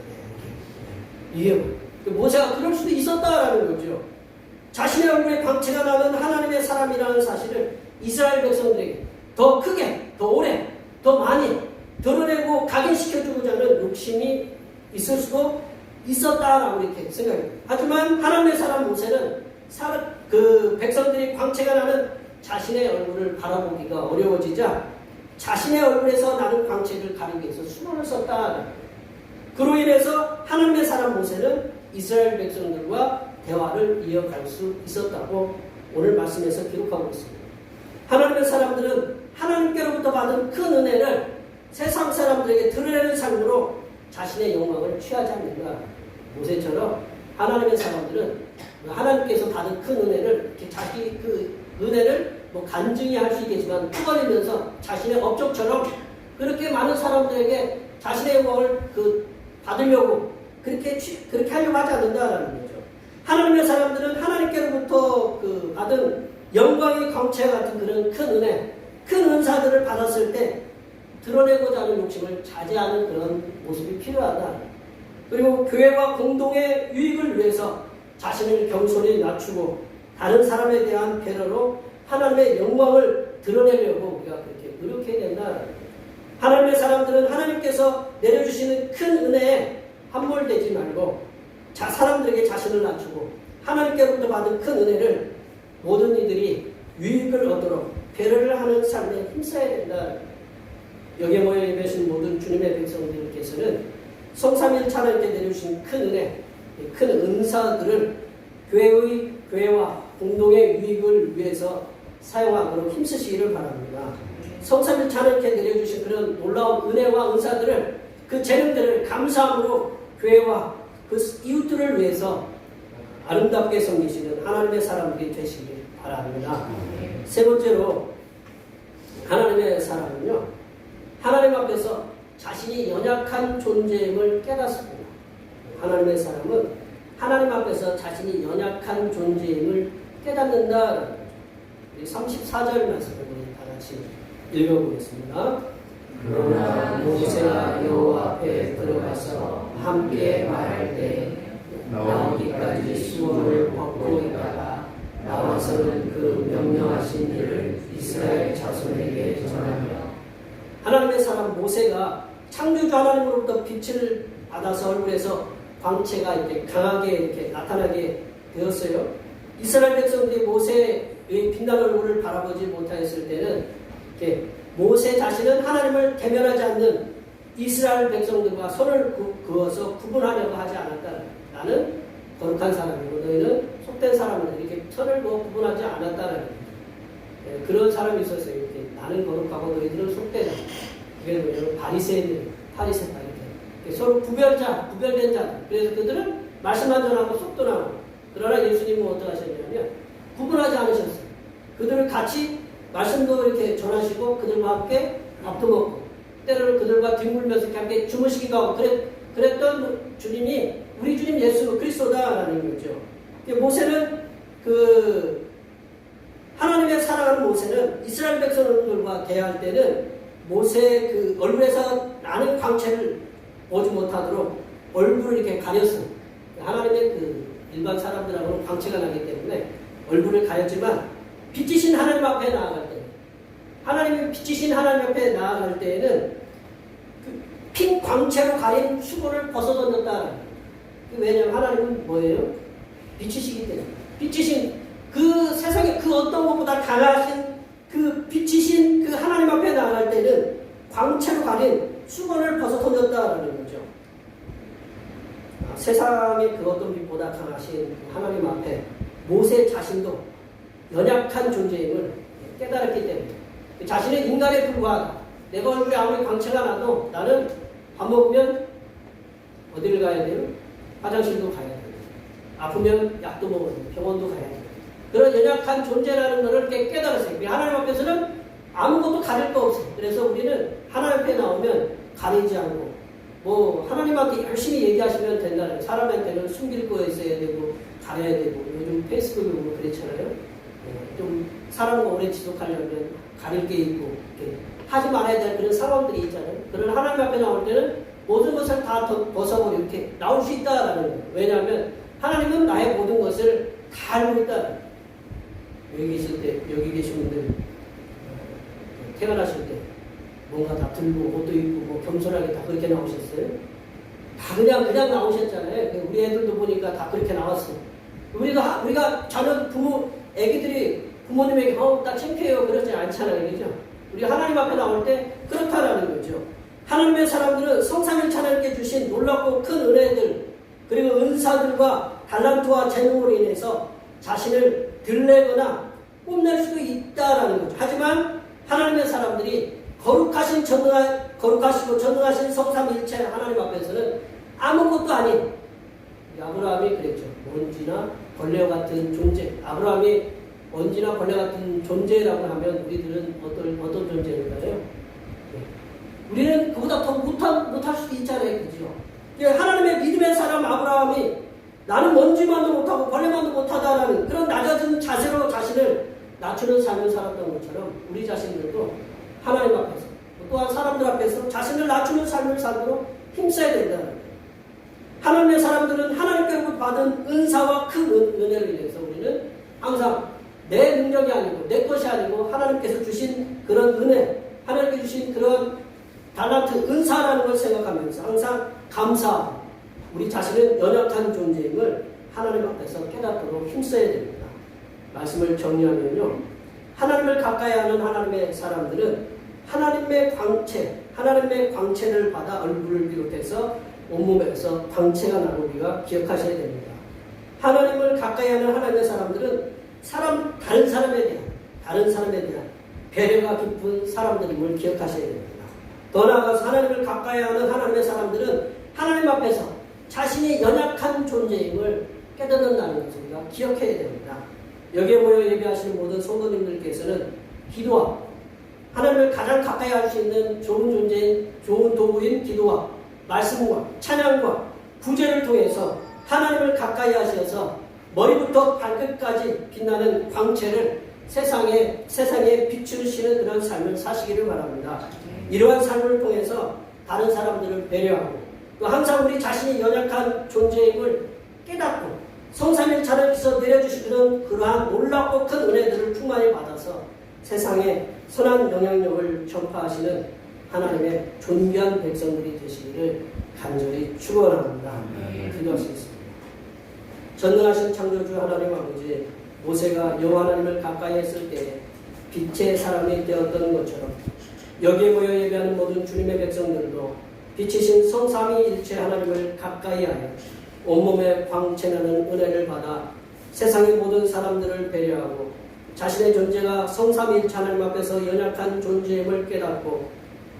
네. 이게 모세가 그럴 수도 있었다라는 거죠. 자신의 얼굴에 광채가 나는 하나님의 사람이라는 사실을 이스라엘 백성들에게 더 크게, 더 오래, 더 많이 드러내고 각인시켜주고자 하는 욕심이 있을 수도 있었다라고 이렇게 생각해요. 하지만 하나님의 사람 모세는 그 백성들이 광채가 나는 자신의 얼굴을 바라보기가 어려워지자 자신의 얼굴에서 나는 광채를 가리기 위해서 수건을 썼다. 그로 인해서 하나님의 사람 모세는 이스라엘 백성들과 대화를 이어갈 수 있었다고 오늘 말씀에서 기록하고 있습니다. 하나님의 사람들은 하나님께로부터 받은 큰 은혜를 세상 사람들에게 드러내는 삶으로 자신의 영광을 취하지 않는가. 모세처럼 하나님의 사람들은 하나님께서 받은 큰 은혜를 이렇게 자기 그 은혜를 간증히 할 수 있겠지만 끄버리면서 자신의 업적처럼 그렇게 많은 사람들에게 자신의 영광을 받으려고 그렇게 하려고 하지 않는다라는 거죠. 하나님의 사람들은 하나님께로부터 받은 영광의 광채 같은 그런 큰 은혜, 큰 은사들을 받았을 때 드러내고자 하는 욕심을 자제하는 그런 모습이 필요하다. 그리고 교회와 공동의 유익을 위해서 자신을 겸손히 낮추고 다른 사람에 대한 배려로 하나님의 영광을 드러내려고 우리가 그렇게 노력해야 된다. 하나님의 사람들은 하나님께서 내려주시는 큰 은혜에 함몰되지 말고 사람들에게 자신을 낮추고 하나님께로부터 받은 큰 은혜를 모든 이들이 유익을 얻도록 배려를 하는 삶에 힘써야 된다. 여기에 모여 계신 모든 주님의 백성들께서는 성삼일 하나님께 내려주신 큰 은혜, 큰 은사들을 교회와 공동의 유익을 위해서 사용하도록 힘쓰시기를 바랍니다. 성삼일 하나님께 내려주신 그런 놀라운 은혜와 은사들을 그 재능들을 감사함으로 교회와 그 이웃들을 위해서 아름답게 섬기시는 하나님의 사람들이 되시길 바랍니다. 세 번째로 하나님의 사람은요, 하나님 앞에서 자신이 연약한 존재임을 깨닫습니다. 하나님의 사람은 하나님 앞에서 자신이 연약한 존재임을 깨닫는다. 34절 말씀을 우리 다 같이 읽어보겠습니다.
그러나 모세가 여호와 앞에 들어가서 함께 말할 때 나오기까지 수건을 벗고 있다가 나와서는 그 명령하신 일을 이스라엘 자손에게 전하며.
하나님의 사람 모세가 창조주 하나님으로부터 빛을 받아서 얼굴에서 광채가 이렇게 강하게 이렇게 나타나게 되었어요. 이스라엘 백성들이 모세의 빛나는 얼굴을 바라보지 못하였을 때는 이렇게 모세 자신은 하나님을 대면하지 않는 이스라엘 백성들과 손을 그어서 구분하려고 하지 않았다. 나는 거룩한 사람이고 너희는 속된 사람이다. 이렇게 선을 그어 구분하지 않았다는 그런 사람이 있었어요. 이렇게 나는 거룩하고 너희들은 속되다. 그게 뭐냐면 바리새인들, 파리새파 이렇게 서로 구별된 자. 그래서 그들은 말씀만 전하고 속도 나고. 그러나 예수님은 어떠하셨냐면 구분하지 않으셨어요. 그들을 같이 말씀도 이렇게 전하시고 그들과 함께 밥도 먹고 때로는 그들과 뒹굴면서 함께 주무시기도 하고 그랬던 주님이 우리 주님 예수 그리스도다라는 거죠. 모세는 하나님의 사랑하는 모세는 이스라엘 백성들과 대할 때는 모세의 그 얼굴에서 나는 광채를 보지 못하도록 얼굴을 이렇게 가렸습니다. 하나님의 그 일반 사람들하고는 광채가 나기 때문에 얼굴을 가렸지만 빛이신 하나님 앞에 나아갈 때, 하나님의 빛이신 하나님 앞에 나아갈 때에는 그 핀 광채로 가린 수고를 벗어던졌다. 왜냐하면 하나님은 뭐예요? 빛이시기 때문에. 빛이신 그 세상에 그 어떤 것보다 강하신 그 빛이신 그 하나님 앞에 나아갈 때는 광채로 가린 수건을 벗어던졌다라는 거죠. 세상의 그 어떤 빛보다 강하신 하나님 앞에 모세 자신도 연약한 존재임을 깨달았기 때문에 자신의 인간에 불과하다. 내가 얼굴에 아무리 광채가 나도 나는 밥 먹으면 어디를 가야 돼요? 화장실도 가야 돼요. 아프면 약도 먹어야 돼요. 병원도 가야 돼요. 그런 연약한 존재라는 것을 깨달았어요. 하나님 앞에서는 아무것도 가릴 거 없어요. 그래서 우리는 하나님 앞에 나오면 가리지 않고 하나님한테 열심히 얘기하시면 된다는 거예요. 사람한테는 숨길 거 있어야 되고 가려야 되고 요즘 페이스북에 보면 그렇잖아요. 좀 사람과 오래 지속하려면 가릴 게 있고 이렇게 하지 말아야 될 그런 상황들이 있잖아요. 그러나 하나님 앞에 나올 때는 모든 것을 다 벗어버리고 이렇게 나올 수 있다라는 거예요. 왜냐하면 하나님은 나의 모든 것을 다 알고 있다. 여기 계신 분들 태어나실 때 뭔가 다 들고 옷도 입고 겸손하게 다 그렇게 나오셨어요? 다 그냥 나오셨잖아요. 우리 애들도 보니까 다 그렇게 나왔어요. 우리가 자녀 애기들이 부모님에게 나 창피해요 그러지 않잖아요. 그죠? 우리 하나님 앞에 나올 때 그렇다라는 거죠. 하나님의 사람들은 성삼일체 하나님께 주신 놀랍고 큰 은혜들 그리고 은사들과 달란트와 재능으로 인해서 자신을 들내거나 뽐낼 수도 있다라는 거죠. 하지만 하나님의 사람들이 거룩하시고 전능하신 성삼일체 하나님 앞에서는 아무것도 아닌 아브라함이 그랬죠. 먼지나 벌레와 같은 존재. 아브라함이 먼지나 벌레 같은 존재라고 하면 우리들은 어떤 존재인가요? 우리는 그보다 더 못할 수도 있잖아요. 그죠? 하나님의 믿음의 사람 아브라함이 나는 먼지만도 못하고 벌레만도 못하다라는 그런 낮아진 자세로 자신을 낮추는 삶을 살았던 것처럼 우리 자신들도 하나님 앞에서 또한 사람들 앞에서 자신을 낮추는 삶을 살도록 힘써야 된다는 거예요. 하나님의 사람들은 하나님께로부터 받은 은사와 큰 은혜를 인해서 우리는 항상 내 능력이 아니고 내 것이 아니고 하나님께서 주신 그런 은혜, 하나님께 주신 그런 달란트, 은사라는 걸 생각하면서 항상 감사하고 우리 자신은 연약한 존재임을 하나님 앞에서 깨닫도록 힘써야 됩니다. 말씀을 정리하면요. 하나님을 가까이 하는 하나님의 사람들은 하나님의 광채를 받아 얼굴을 비롯해서 온몸에서 광채가 나는 우리가 기억하셔야 됩니다. 하나님을 가까이 하는 하나님의 사람들은 다른 사람에 대한 배려가 깊은 사람들임을 기억하셔야 됩니다. 더 나아가서 하나님을 가까이 하는 하나님의 사람들은 하나님 앞에서 자신이 연약한 존재임을 깨닫는다는 것을 우리가 기억해야 됩니다. 여기에 모여 예배하시는 모든 성도님들께서는 기도와 하나님을 가장 가까이 할 수 있는 좋은 존재인 좋은 도구인 기도와 말씀과 찬양과 구제를 통해서 하나님을 가까이 하셔서 머리부터 발끝까지 빛나는 광채를 세상에 비추시는 그런 삶을 사시기를 바랍니다. 이러한 삶을 통해서 다른 사람들을 배려하고 또 항상 우리 자신이 연약한 존재임을 깨닫고 성삼일체 하나님께서 내려주시는 그러한 놀랍고 큰 은혜들을 충만히 받아서 세상에 선한 영향력을 전파하시는 하나님의 존귀한 백성들이 되시기를 간절히 축원합니다. 기도하시겠습니다. 전능하신 창조주 하나님 아버지, 모세가 여호와 하나님을 가까이 했을 때 빛의 사람이 되었던 것처럼 여기에 모여 예배하는 모든 주님의 백성들도 빛이신 성삼위일체 하나님을 가까이 하여 온몸에 광채나는 은혜를 받아 세상의 모든 사람들을 배려하고 자신의 존재가 성삼위일체 하나님 앞에서 연약한 존재임을 깨닫고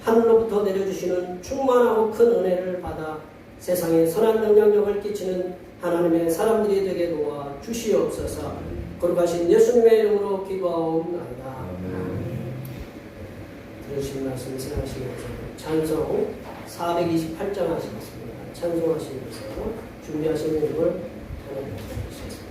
하늘로부터 내려주시는 충만하고 큰 은혜를 받아 세상에 선한 영향력을 끼치는 하나님의 사람들이 되게 도와 주시옵소서. 거룩하신 예수님의 이름으로 기도하옵나이다. 들으신 말씀 생각하시면서 찬송 428장 하시겠습니다. 찬송하시면서 준비하신 내용을 하나님 주시겠습니다.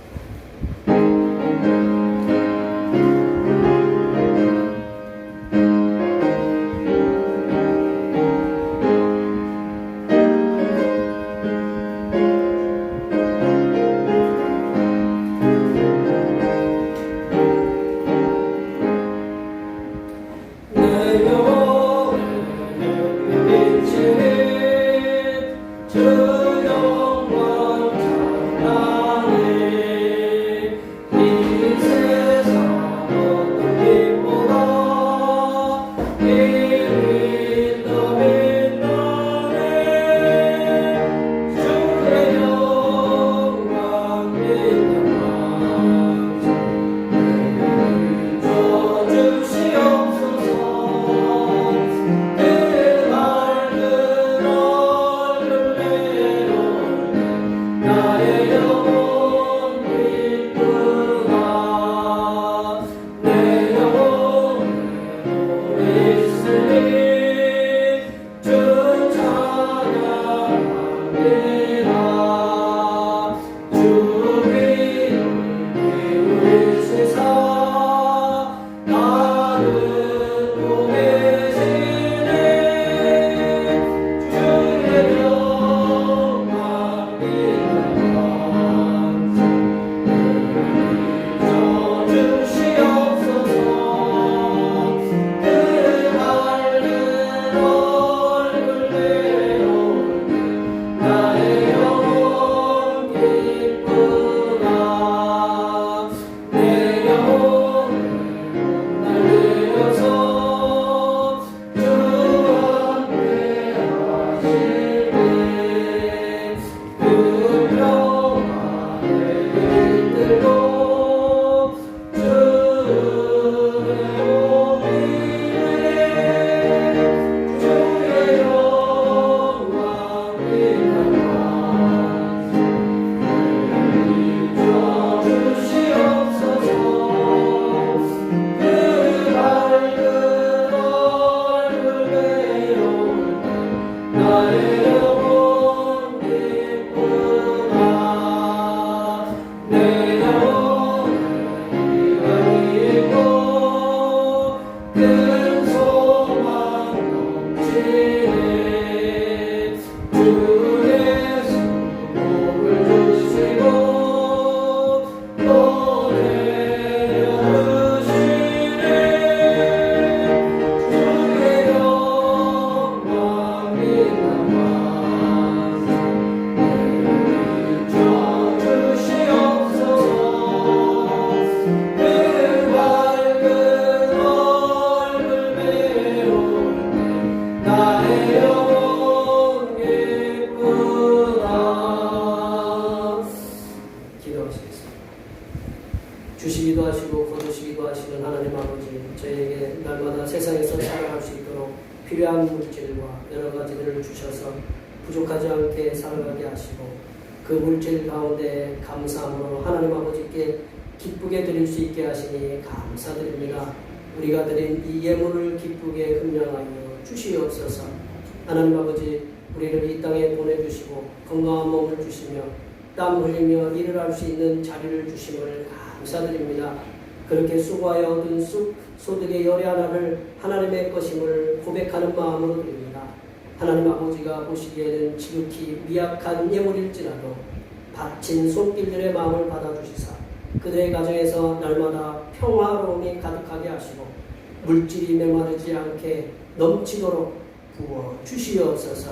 주시기도 하시고 거두시기도 하시는 하나님 아버지, 저희에게 날마다 세상에서 살아갈 수 있도록 필요한 물질과 여러 가지들을 주셔서 부족하지 않게 살아가게 하시고, 그 물질 가운데 감사함으로 하나님 아버지께 기쁘게 드릴 수 있게 하시니 감사드립니다. 우리가 드린 이 예물을 기쁘게 금양하여 주시옵소서. 하나님 아버지, 우리를 이 땅에 보내주시고 건강한 몸을 주시며 땀 흘리며 일을 할 수 있는 자리를 주심을 감사드립니다. 그렇게 수고하여 얻은 소득의 열의 하나를 하나님의 것임을 고백하는 마음으로 드립니다. 하나님 아버지가 보시기에는 지극히 미약한 예물일지라도 바친 손길들의 마음을 받아주시사 그들의 가정에서 날마다 평화로움이 가득하게 하시고 물질이 메마르지 않게 넘치도록 부어 주시옵소서.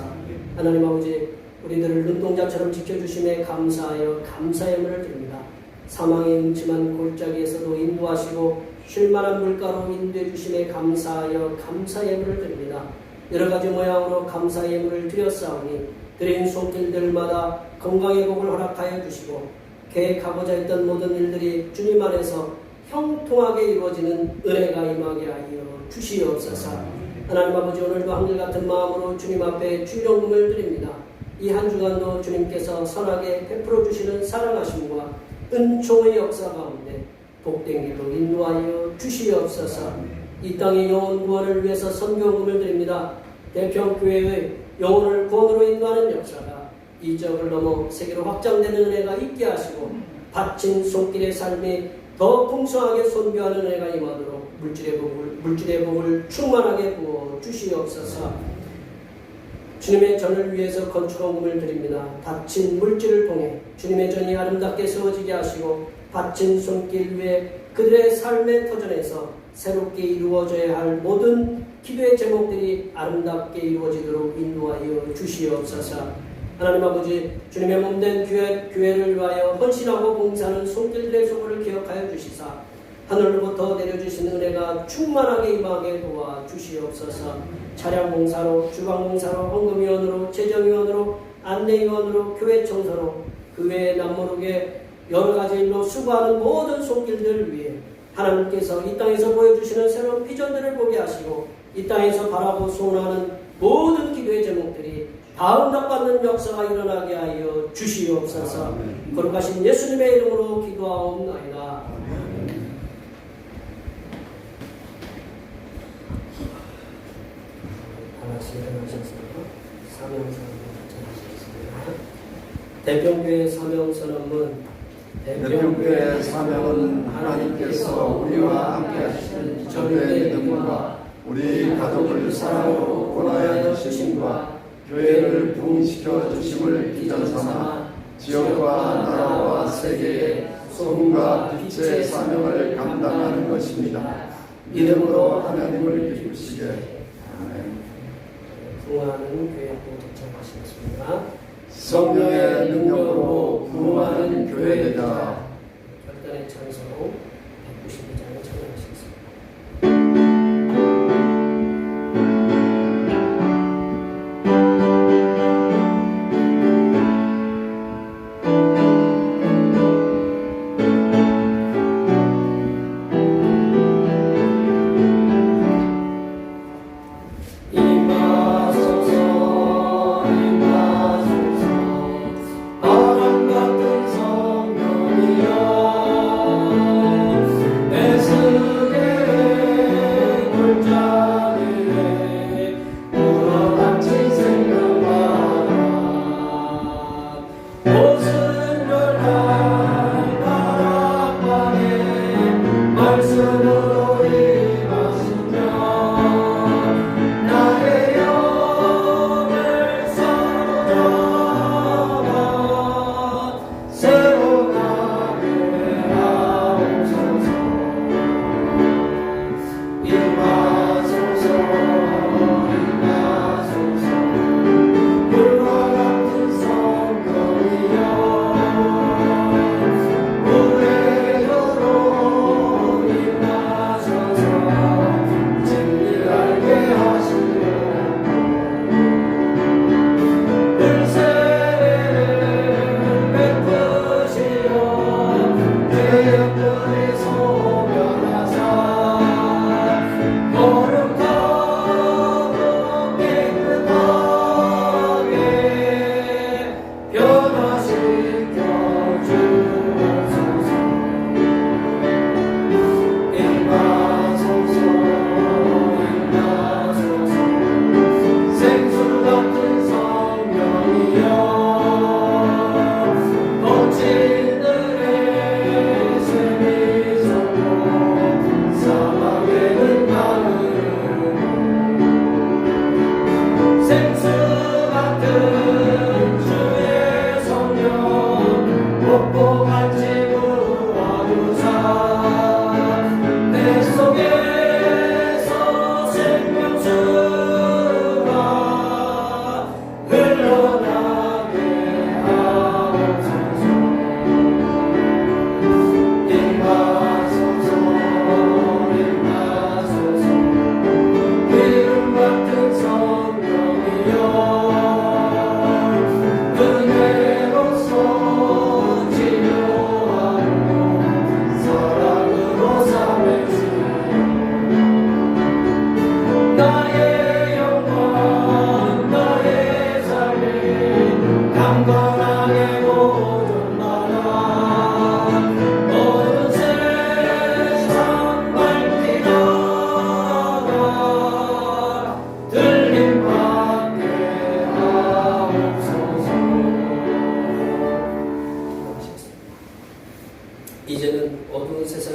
하나님 아버지, 우리들을 눈동자처럼 지켜주심에 감사하여 감사의 예물을 드립니다. 사망의 음침한 골짜기에서도 인도하시고 쉴만한 물가로 인도해 주심에 감사하여 감사의 예물을 드립니다. 여러 가지 모양으로 감사의 예물을 드렸사오니 드린 손길들마다 건강의 복을 허락하여 주시고 계획하고자 했던 모든 일들이 주님 안에서 형통하게 이루어지는 은혜가 임하게 하여 주시옵소서. 하나님 아버지, 오늘도 한결같은 마음으로 주님 앞에 주일헌금을 드립니다. 이 한 주간도 주님께서 선하게 베풀어 주시는 사랑하심과 은총의 역사 가운데 복된 길로 인도하여 주시옵소서. 이 땅의 영혼 구원을 위해서 선교헌금을 드립니다. 대평교회의 영혼을 구원으로 인도하는 역사가 이 지역을 넘어 세계로 확장되는 은혜가 있게 하시고 바친 손길의 삶이 더 풍성하게 선교하는 은혜가 임하도록 물질의 복을 충만하게 부어 주시옵소서. 주님의 전을 위해서 건축헌금을 드립니다. 바친 물질을 통해 주님의 전이 아름답게 세워지게 하시고 바친 손길 위에 그들의 삶의 터전에서 새롭게 이루어져야 할 모든 기도의 제목들이 아름답게 이루어지도록 인도하여 주시옵소서. 하나님 아버지, 주님의 몸된 교회를 위하여 헌신하고 봉사하는 손길들의 소고를 기억하여 주시사 하늘로부터 내려주신 은혜가 충만하게 임하게 도와 주시옵소서. 차량 봉사로, 주방 봉사로, 헌금위원으로, 재정위원으로, 안내위원으로, 교회 청소로, 그 외에 남모르게 여러 가지 일로 수고하는 모든 손길들을 위해 하나님께서 이 땅에서 보여주시는 새로운 비전들을 보게 하시고 이 땅에서 바라고 소원하는 모든 기도의 제목들이 다응답받는 역사가 일어나게 하여 주시옵소서. 거룩하신 예수님의 이름으로 기도하옵나이다. 다같이 일어나셔서 사명선언을 전하시겠습니다. 대평교회 사명선언문.
대평교회 사명은 하나님께서 우리와 함께 하시는 전도의 믿음과 우리 가족을 사랑으로 권하여 주심과 교회를 부흥시켜 주심을 기전 삼아 지역과 나라와 세계에 소금과 빛의 사명을 감당하는 것입니다. 믿음으로 하나님을 기쁘시게. 아멘.
부흥하는 교회 도착하시겠습니다.
성령의 능력으로 부흥하는 교회이다.
결단의 찬송 192장을 찬양하시겠습니다.
내 속에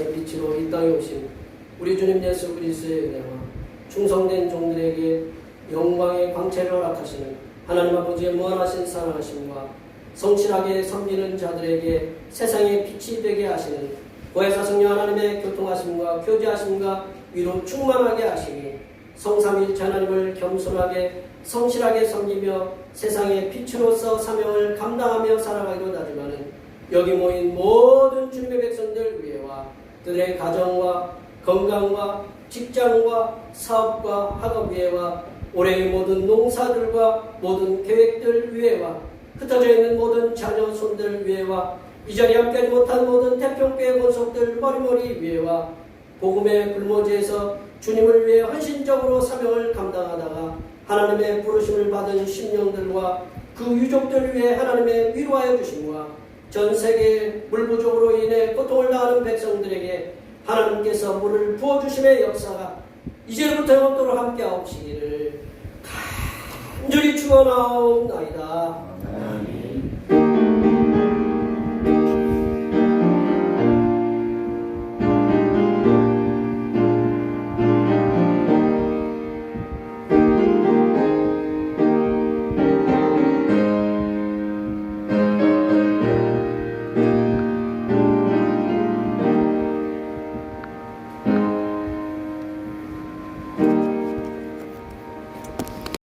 세상의 빛으로 이 땅에 오신 우리 주님 예수 그리스도의 은혜와 충성된 종들에게 영광의 광채를 허락하시는 하나님 아버지의 무한하신 사랑하심과 성실하게 섬기는 자들에게 세상의 빛이 되게 하시는 보혜사 성령 하나님의 교통하심과 교제하심과 위로 충만하게 하시니 성삼일체 하나님을 겸손하게 성실하게 섬기며 세상의 빛으로서 사명을 감당하며 살아가기로 하지만은 여기 모인 모든 주님의 백성들 위해와 그들의 가정과 건강과 직장과 사업과 학업 위해와 올해의 모든 농사들과 모든 계획들 위해와 흩어져 있는 모든 자녀 손들 위해와 이 자리에 함께하지 못한 모든 태평교회 권속들 머리머리 위해와 복음의 불모지에서 주님을 위해 헌신적으로 사명을 감당하다가 하나님의 부르심을 받은 심령들과 그 유족들 위해 하나님의 위로하여 주심과 전 세계 물 부족으로 인해 고통을 당하는 백성들에게 하나님께서 물을 부어주심의 역사가 이제부터 영원토록 함께하옵시기를 간절히 축원하옵나이다.